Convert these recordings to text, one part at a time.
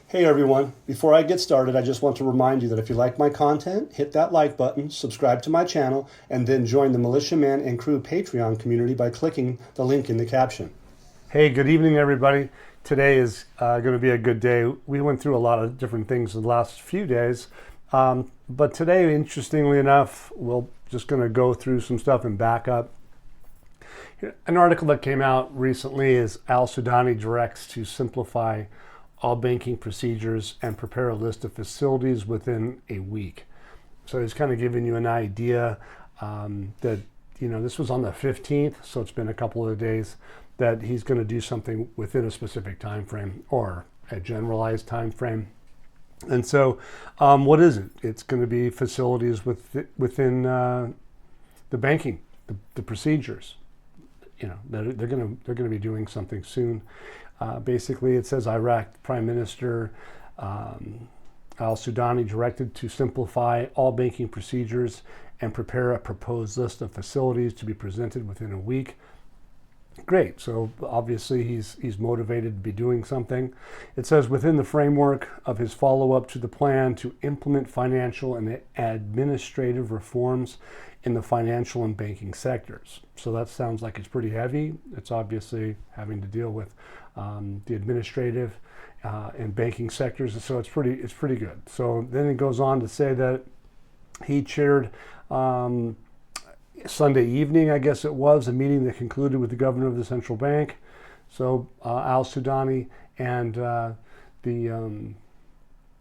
Hey everyone, before I get started, I just want to remind you that if you like my content, hit that like button, subscribe to my channel, and then join the Militia Man and Crew Patreon community by clicking the link in the caption. Hey, good evening everybody. Today is going to be a good day. We went through a lot of different things in the last few days, but today, interestingly enough, we're just going to go through some stuff and back up. An article that came out recently is Al-Sudani directs to simplify all banking procedures and prepare a list of facilities within a week. So he's kind of giving you an idea that, this was on the 15th, so it's been a couple of days, that he's going to do something within a specific time frame or a generalized time frame. And so what is it? It's going to be facilities within the banking, the procedures. They're going to be doing something soon. Basically, it says Iraq Prime Minister Al-Sudani directed to simplify all banking procedures and prepare a proposed list of facilities to be presented within a week. Great. So obviously he's motivated to be doing something. It says within the framework of his follow-up to the plan to implement financial and administrative reforms in the financial and banking sectors. So that sounds like it's pretty heavy. It's obviously having to deal with the administrative and banking sectors. So it's pretty good. So then it goes on to say that he chaired Sunday evening, I guess it was, a meeting that concluded with the governor of the central bank. So Al-Sudani and the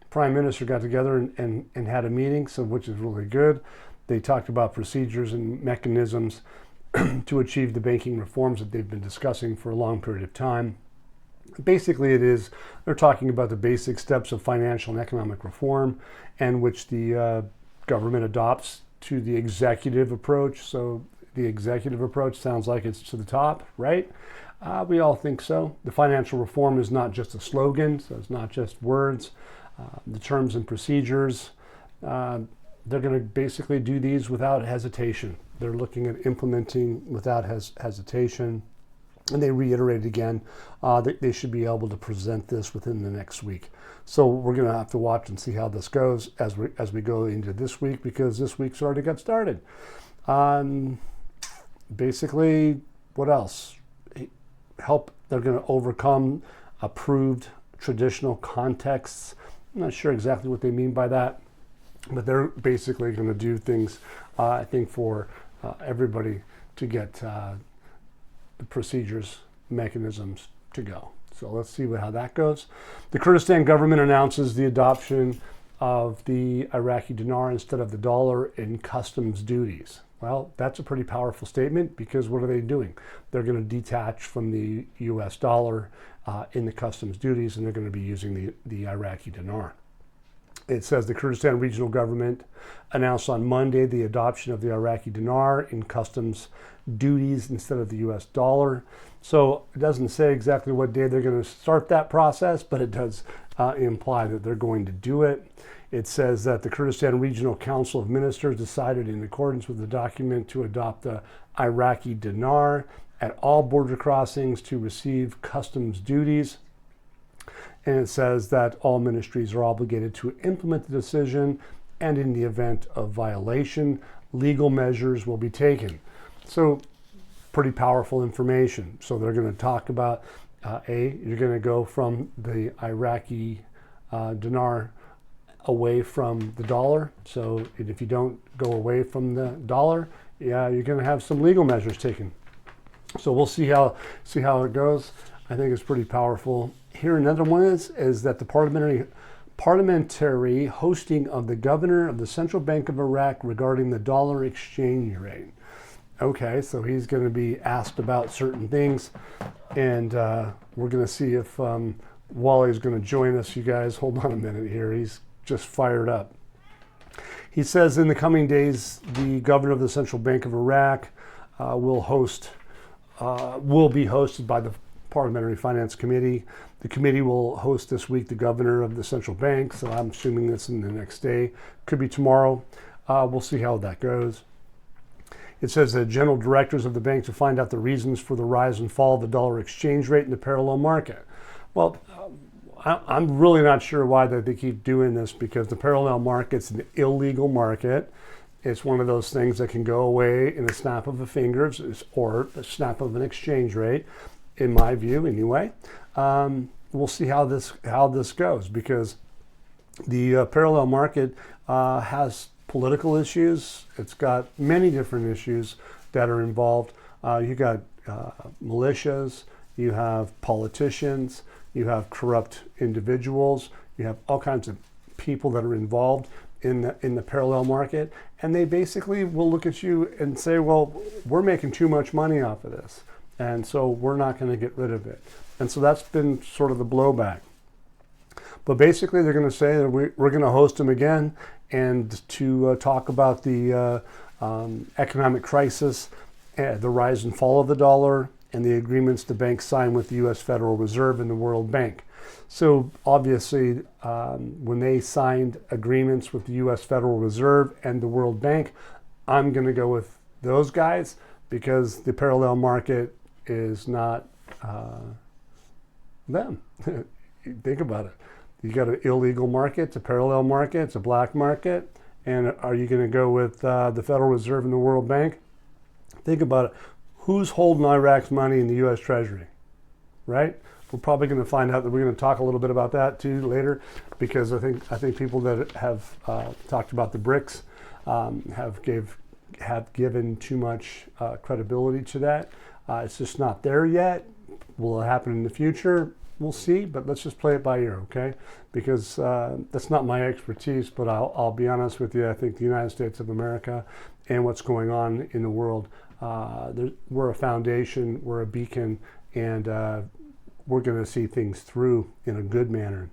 prime minister got together and had a meeting, so which is really good. They talked about procedures and mechanisms to achieve the banking reforms that they've been discussing for a long period of time. Basically, they're talking about the basic steps of financial and economic reform, and which the government adopts to the executive approach. So the executive approach sounds like it's to the top, right? We all think so. The financial reform is not just a slogan, so it's not just words. The terms and procedures, they're going to basically do these without hesitation. They're looking at implementing without hesitation. And they reiterate again that they should be able to present this within the next week. So we're going to have to watch and see how this goes as we go into this week, because this week's already got started. Basically, what else? They're going to overcome approved traditional contexts. I'm not sure exactly what they mean by that, but they're basically going to do things, I think, for everybody to get the procedures, mechanisms to go. So let's see how that goes. The Kurdistan government announces the adoption of the Iraqi dinar instead of the dollar in customs duties. Well, that's a pretty powerful statement, because what are they doing? They're going to detach from the US dollar in the customs duties, and they're going to be using the Iraqi dinar. It says the Kurdistan regional government announced on Monday the adoption of the Iraqi dinar in customs duties instead of the US dollar. So it doesn't say exactly what day they're going to start that process, but it does imply that they're going to do it. It says that the Kurdistan Regional Council of Ministers decided in accordance with the document to adopt the Iraqi dinar at all border crossings to receive customs duties. And it says that all ministries are obligated to implement the decision, and in the event of violation, legal measures will be taken. So pretty powerful information. So they're going to talk about, you're going to go from the Iraqi dinar away from the dollar. So if you don't go away from the dollar, you're going to have some legal measures taken. So we'll see how it goes. I think it's pretty powerful. Here another one is that the parliamentary hosting of the governor of the Central Bank of Iraq regarding the dollar exchange rate. Okay, so he's going to be asked about certain things, and we're going to see if Wally's going to join us. You guys, hold on a minute here. He's just fired up. He says in the coming days, the governor of the Central Bank of Iraq will be hosted by the Parliamentary Finance Committee. The committee will host this week the governor of the central bank, so I'm assuming that's in the next day. Could be tomorrow. We'll see how that goes. It says the general directors of the bank to find out the reasons for the rise and fall of the dollar exchange rate in the parallel market. Well, I'm really not sure why they keep doing this, because the parallel market's an illegal market. It's one of those things that can go away in a snap of a finger, or a snap of an exchange rate, in my view anyway. We'll see how this goes, because the parallel market has political issues. It's got many different issues that are involved. You got militias, you have politicians, you have corrupt individuals, you have all kinds of people that are involved in the parallel market, and they basically will look at you and say, well, we're making too much money off of this, and so we're not going to get rid of it. And so that's been sort of the blowback. But basically they're going to say that we're going to host them again, and to talk about the economic crisis, the rise and fall of the dollar, and the agreements the banks signed with the U.S. Federal Reserve and the World Bank. So obviously, when they signed agreements with the U.S. Federal Reserve and the World Bank, I'm going to go with those guys, because the parallel market is not them. Think about it. You got an illegal market, it's a parallel market, it's a black market, and are you going to go with the Federal Reserve and the World Bank? Think about it. Who's holding Iraq's money in the U.S. Treasury, right? We're probably going to find out that we're going to talk a little bit about that too later, because I think people that have talked about the BRICS have given too much credibility to that. It's just not there yet. Will it happen in the future? We'll see, but let's just play it by ear, okay? Because that's not my expertise, but I'll be honest with you. I think the United States of America and what's going on in the world, we're a foundation, we're a beacon, and we're going to see things through in a good manner.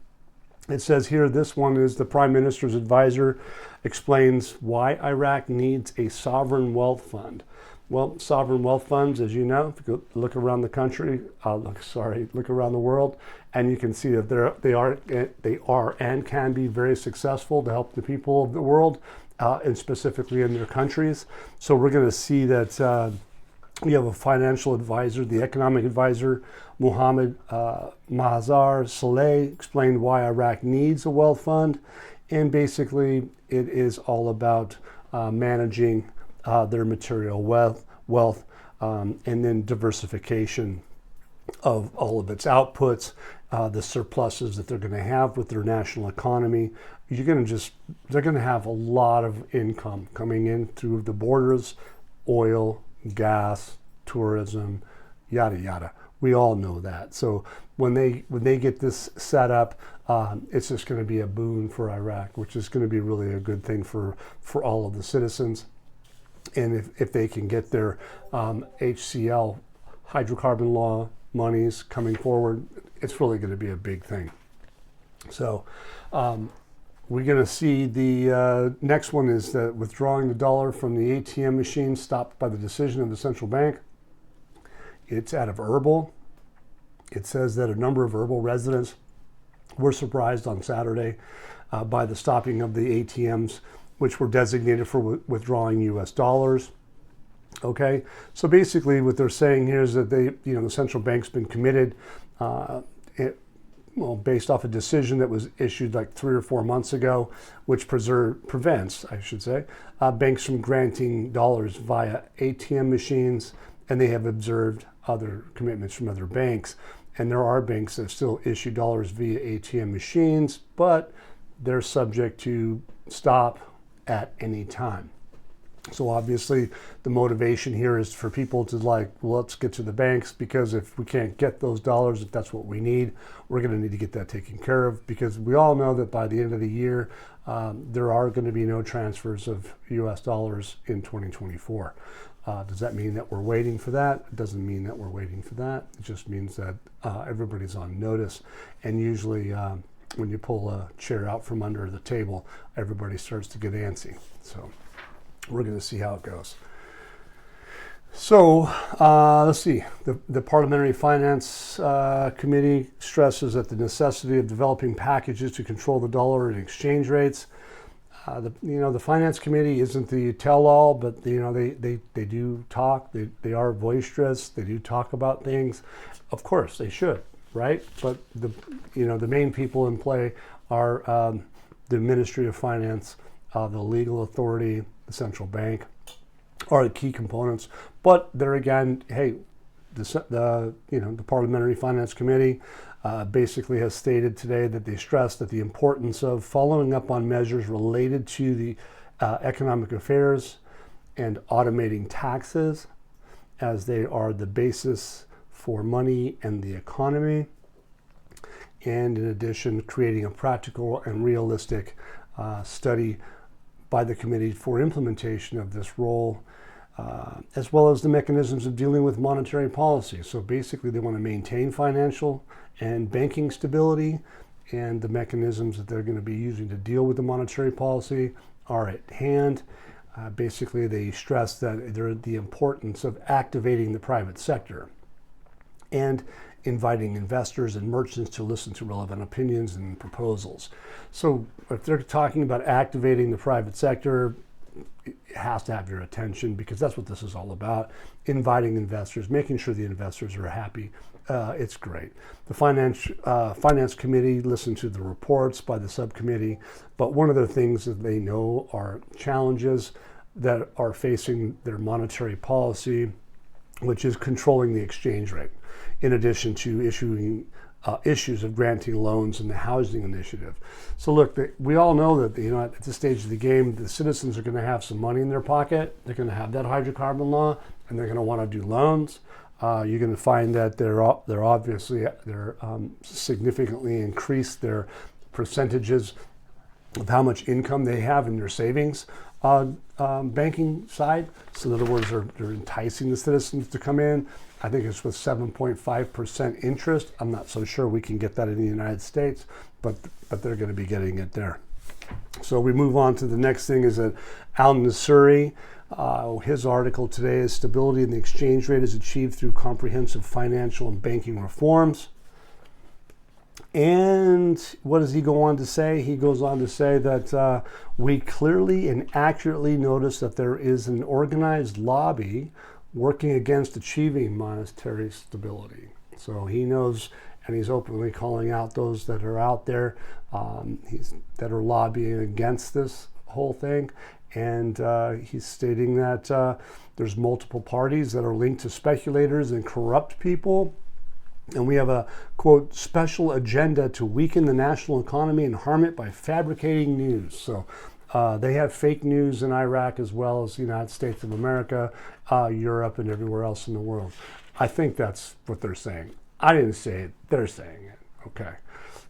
It says here, this one is the Prime Minister's advisor explains why Iraq needs a sovereign wealth fund. Well, sovereign wealth funds, as you know, if you go look around the country, look around the world, and you can see that they are and can be very successful to help the people of the world, and specifically in their countries. So we're going to see that we have a financial advisor, the economic advisor, Mohammed Mahazar Saleh, explained why Iraq needs a wealth fund, and basically it is all about managing their material wealth, and then diversification of all of its outputs, the surpluses that they're going to have with their national economy. They're going to have a lot of income coming in through the borders, oil, gas, tourism, yada yada. We all know that. So when they get this set up, it's just going to be a boon for Iraq, which is going to be really a good thing for all of the citizens. And if they can get their HCL, hydrocarbon law monies coming forward, it's really going to be a big thing. So we're going to see the next one is that withdrawing the dollar from the ATM machine stopped by the decision of the central bank. It's out of Erbil. It says that a number of Erbil residents were surprised on Saturday by the stopping of the ATMs, which were designated for withdrawing U.S. dollars. Okay, so basically what they're saying here is that the central bank's been committed, based off a decision that was issued like 3 or 4 months ago, which prevents, I should say, banks from granting dollars via ATM machines, and they have observed other commitments from other banks. And there are banks that still issue dollars via ATM machines, but they're subject to stop at any time. So obviously the motivation here is for people to let's get to the banks, because if we can't get those dollars, if that's what we need, we're going to need to get that taken care of, because we all know that by the end of the year, there are going to be no transfers of US dollars in 2024. Does that mean that we're waiting for that? It doesn't mean that we're waiting for that. It just means that everybody's on notice. And usually when you pull a chair out from under the table, everybody starts to get antsy. So we're going to see how it goes. So let's see. The Parliamentary Finance Committee stresses that the necessity of developing packages to control the dollar and exchange rates. The Finance Committee isn't the tell-all, but they do talk. They are boisterous. They do talk about things. Of course, they should. right? But the main people in play are the Ministry of Finance, the legal authority, the central bank, are the key components. But there again, hey, the Parliamentary Finance Committee basically has stated today that they stress that the importance of following up on measures related to the economic affairs and automating taxes, as they are the basis for money and the economy, and in addition, creating a practical and realistic study by the committee for implementation of this role, as well as the mechanisms of dealing with monetary policy. So basically, they want to maintain financial and banking stability, and the mechanisms that they're going to be using to deal with the monetary policy are at hand. Basically, they stress that the importance of activating the private sector and inviting investors and merchants to listen to relevant opinions and proposals. So if they're talking about activating the private sector, it has to have your attention, because that's what this is all about. Inviting investors, making sure the investors are happy. It's great. The Finance Committee listened to the reports by the subcommittee, but one of the things that they know are challenges that are facing their monetary policy, which is controlling the exchange rate, in addition to issues of granting loans in the housing initiative. So look, we all know that at this stage of the game, the citizens are going to have some money in their pocket. They're going to have that hydrocarbon law, and they're going to want to do loans. You're going to find that they're obviously significantly increased their percentages of how much income they have in their savings banking side. So in other words, they're enticing the citizens to come in. I think it's with 7.5% interest. I'm not so sure we can get that in the United States, but they're going to be getting it there. So we move on to the next thing, is that al-Nasuri, his article today is stability in the exchange rate is achieved through comprehensive financial and banking reforms. And what does he go on to say? He goes on to say that we clearly and accurately notice that there is an organized lobby working against achieving monetary stability. So he knows, and he's openly calling out those that are out there that are lobbying against this whole thing. And he's stating that there's multiple parties that are linked to speculators and corrupt people. And we have a, quote, special agenda to weaken the national economy and harm it by fabricating news. So they have fake news in Iraq, as well as the United States of America, Europe, and everywhere else in the world. I think that's what they're saying. I didn't say it. They're saying it. Okay.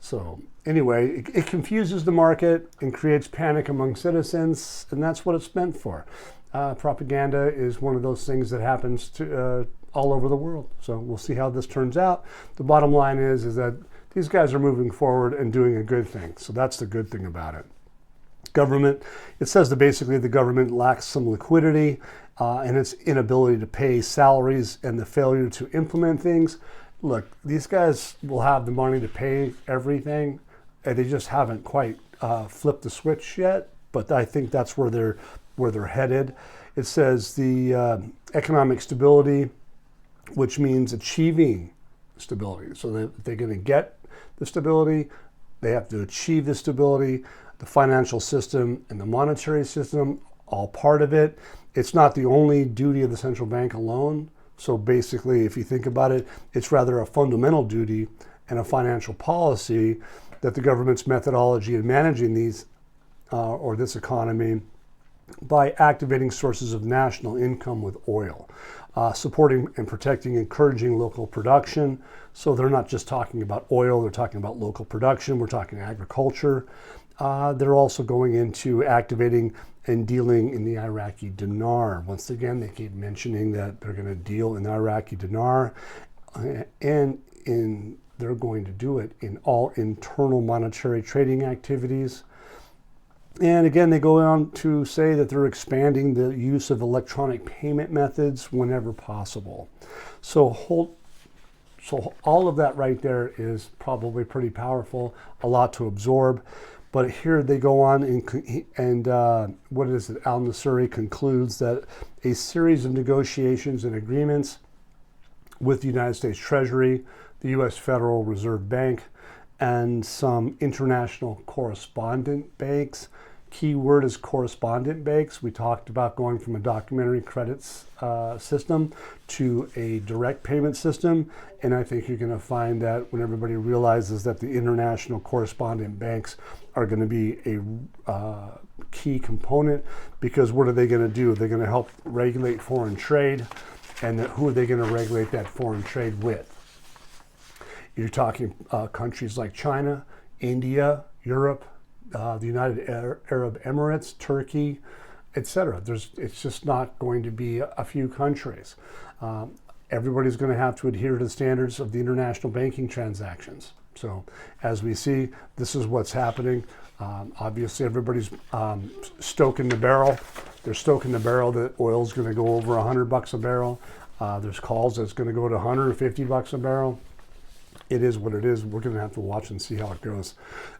So anyway, it confuses the market and creates panic among citizens, and that's what it's meant for. Propaganda is one of those things that happens to all over the world. So we'll see how this turns out. The bottom line is that these guys are moving forward and doing a good thing. So that's the good thing about it. Government, it says that basically the government lacks some liquidity and its inability to pay salaries and the failure to implement things. Look, these guys will have the money to pay everything, and they just haven't quite flipped the switch yet. But I think that's where they're headed. It says the economic stability, which means achieving stability. So they're going to get the stability, they have to achieve the stability. The financial system and the monetary system, all part of it. It's not the only duty of the central bank alone. So basically, if you think about it, it's rather a fundamental duty and a financial policy that the government's methodology in managing these or this economy by activating sources of national income with oil, supporting and protecting, encouraging local production. So they're not just talking about oil, they're talking about local production, we're talking agriculture. They're also going into activating and dealing in the Iraqi dinar. Once again, they keep mentioning that they're going to deal in the Iraqi dinar, and they're going to do it in all internal monetary trading activities. And again, they go on to say that they're expanding the use of electronic payment methods whenever possible. So all of that right there is probably pretty powerful, a lot to absorb. But here they go on and what is it? Al-Nasuri concludes that a series of negotiations and agreements with the United States Treasury, the U.S. Federal Reserve Bank, and some international correspondent banks. Key word is correspondent banks. We talked about going from a documentary credits system to a direct payment system. And I think you're going to find that when everybody realizes that the international correspondent banks are going to be a key component, because what are they going to do? They're going to help regulate foreign trade. And who are they going to regulate that foreign trade with? You're talking countries like China, India, Europe, the United Arab Emirates, Turkey, etc. It's just not going to be a few countries. Everybody's going to have to adhere to the standards of the international banking transactions. So as we see, this is what's happening. Obviously, everybody's stoking the barrel. They're stoking the barrel that oil's going to go over $100 a barrel. There's calls that's going to go to $150 a barrel. It is what it is. We're going to have to watch and see how it goes.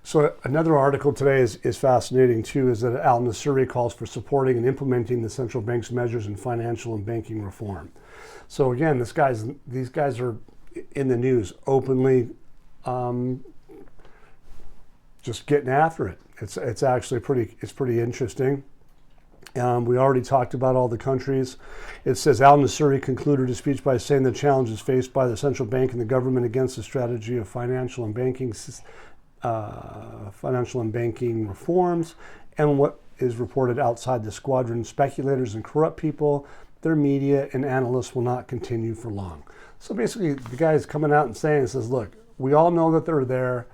So another article today is fascinating too, is that al-Nasiri calls for supporting and implementing the central bank's measures in financial and banking reform. So again, these guys are in the news openly, just getting after it. It's actually pretty interesting. We already talked about all the countries. It says al-Nasiri concluded his speech by saying the challenges faced by the central bank and the government against the strategy of financial and banking reforms, and what is reported outside the squadron, speculators and corrupt people, their media and analysts will not continue for long. So basically, the guy is coming out and saying, says, look, we all know that they're there.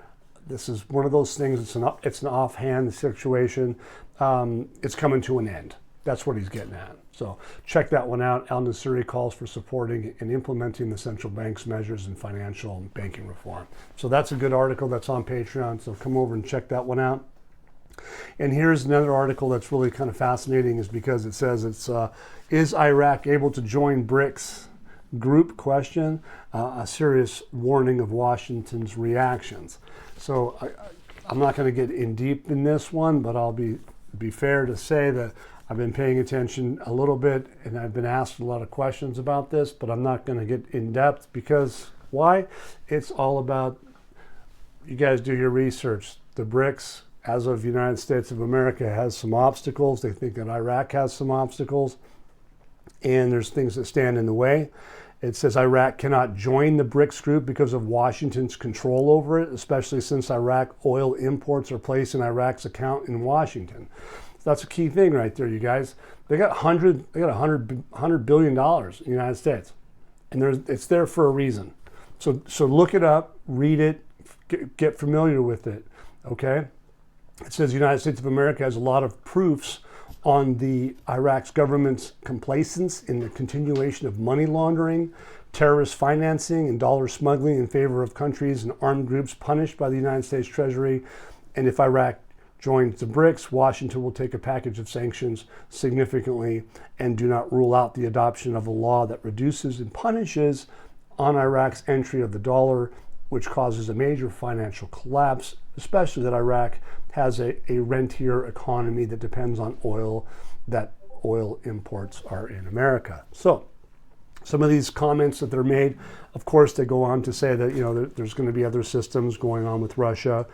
This is one of those things. It's an offhand situation. It's coming to an end. That's what he's getting at. So check that one out. Al-Nasiri calls for supporting and implementing the central bank's measures in financial and banking reform. So that's a good article that's on Patreon. So come over and check that one out. And here's another article that's really kind of fascinating, is because it says is Iraq able to join BRICS group question? A serious warning of Washington's reactions. So I'm not going to get in deep in this one, but I'll be fair to say that I've been paying attention a little bit, and I've been asked a lot of questions about this, but I'm not going to get in depth, because why? It's all about, you guys do your research. The BRICS, as of the United States of America, has some obstacles. They think that Iraq has some obstacles, and there's things that stand in the way. It says Iraq cannot join the BRICS group because of Washington's control over it, especially since Iraq oil imports are placed in Iraq's account in Washington. So that's a key thing right there, you guys. They got $100 billion in the United States, and it's there for a reason. So look it up, read it, get familiar with it. Okay. It says the United States of America has a lot of proofs on the Iraq's government's complacence in the continuation of money laundering, terrorist financing, and dollar smuggling in favor of countries and armed groups punished by the United States Treasury. And if Iraq joins the BRICS, Washington will take a package of sanctions significantly and do not rule out the adoption of a law that reduces and punishes on Iraq's entry of the dollar, which causes a major financial collapse, especially that Iraq has a rentier economy that depends on oil, that oil imports are in America. So some of these comments that they're made, of course, they go on to say that, you know, there's going to be other systems going on with Russia,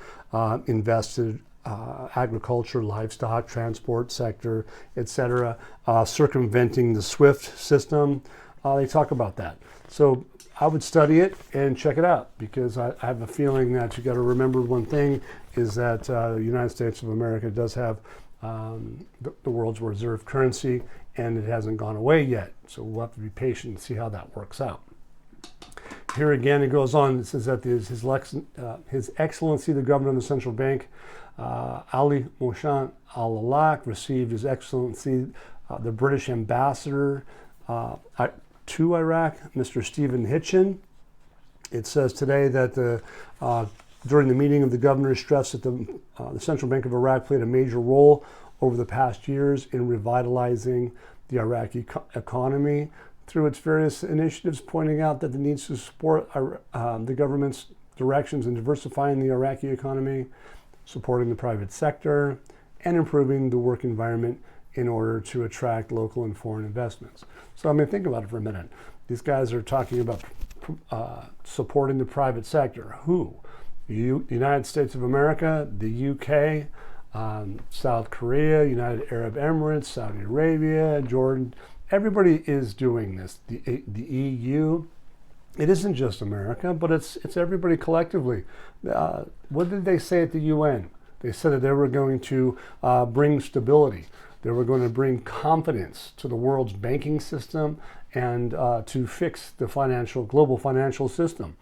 invested agriculture, livestock, transport sector, etc., circumventing the SWIFT system. They talk about that. So I would study it and check it out, because I have a feeling that you got to remember one thing, is that the United States of America does have the world's reserve currency, and it hasn't gone away yet. So we'll have to be patient and see how that works out. Here again, it goes on. It says that His Excellency, the Governor of the Central Bank, Ali Mohsen Al-Alak, received His Excellency, the British Ambassador to Iraq, Mr. Stephen Hitchin. It says today that during the meeting of the governors stressed that the Central Bank of Iraq played a major role over the past years in revitalizing the Iraqi economy through its various initiatives, pointing out that the needs to support the government's directions in diversifying the Iraqi economy, supporting the private sector, and improving the work environment in order to attract local and foreign investments. So I mean, think about it for a minute. These guys are talking about supporting the private sector. Who? United States of America, the UK, South Korea, United Arab Emirates, Saudi Arabia, Jordan. Everybody is doing this. The EU. It isn't just America, but it's everybody collectively. What did they say at the UN? They said that they were going to bring stability. They were going to bring confidence to the world's banking system and to fix the global financial system.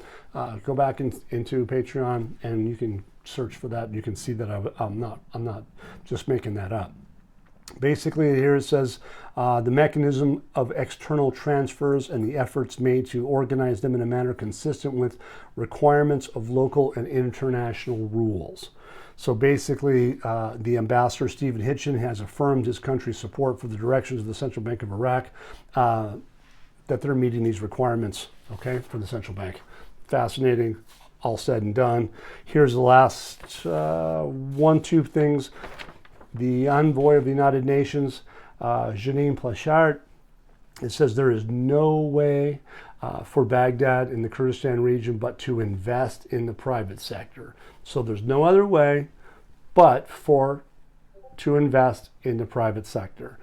Go back into Patreon and you can search for that. You can see that I'm not just making that up. Basically, here it says the mechanism of external transfers and the efforts made to organize them in a manner consistent with requirements of local and international rules. So basically, the ambassador, Stephen Hitchin, has affirmed his country's support for the directions of the Central Bank of Iraq, that they're meeting these requirements, okay, for the central bank. Fascinating, all said and done. Here's the last two things. The envoy of the United Nations, Janine Plashart, it says there is no way for Baghdad in the Kurdistan region but to invest in the private sector. So there's no other way but to invest in the private sector.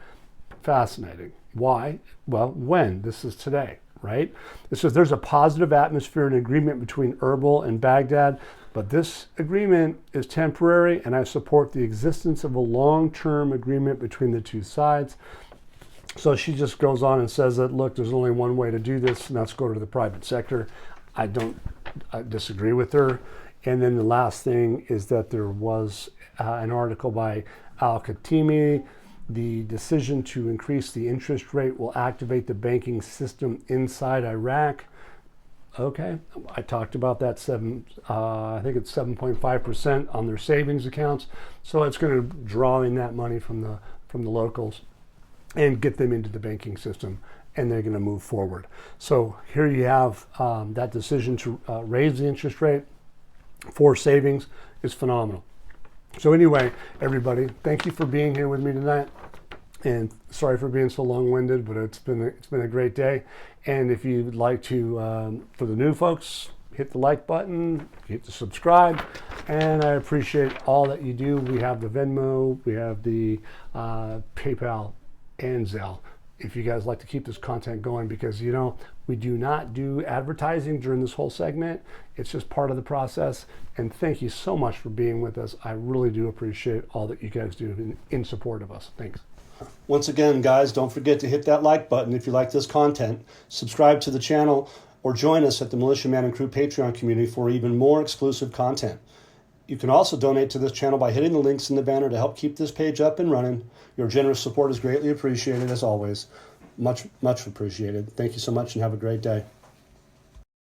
Fascinating. Why? Well, when? This is today, right? It says there's a positive atmosphere and agreement between Erbil and Baghdad, but this agreement is temporary, and I support the existence of a long-term agreement between the two sides. So she just goes on and says that, look, there's only one way to do this, and that's go to the private sector. I disagree with her. And then the last thing is that there was an article by Al-Khatimi. The decision to increase the interest rate will activate the banking system inside Iraq. Okay, I talked about that. I think it's 7.5% on their savings accounts. So it's going to draw in that money from the locals and get them into the banking system, and they're going to move forward. So here you have that decision to raise the interest rate for savings is phenomenal. So anyway, everybody, thank you for being here with me tonight. And sorry for being so long-winded, but it's been a great day. And if you'd like to, for the new folks, hit the like button, hit the subscribe, and I appreciate all that you do. We have the Venmo, we have the PayPal, and Zelle. If you guys like to keep this content going, because we do not do advertising during this whole segment. It's just part of the process. And thank you so much for being with us. I really do appreciate all that you guys do in support of us. Thanks. Once again, guys, don't forget to hit that like button if you like this content, subscribe to the channel, or join us at the Militia Man and Crew Patreon community for even more exclusive content. You can also donate to this channel by hitting the links in the banner to help keep this page up and running. Your generous support is greatly appreciated, as always. Much, much appreciated. Thank you so much and have a great day.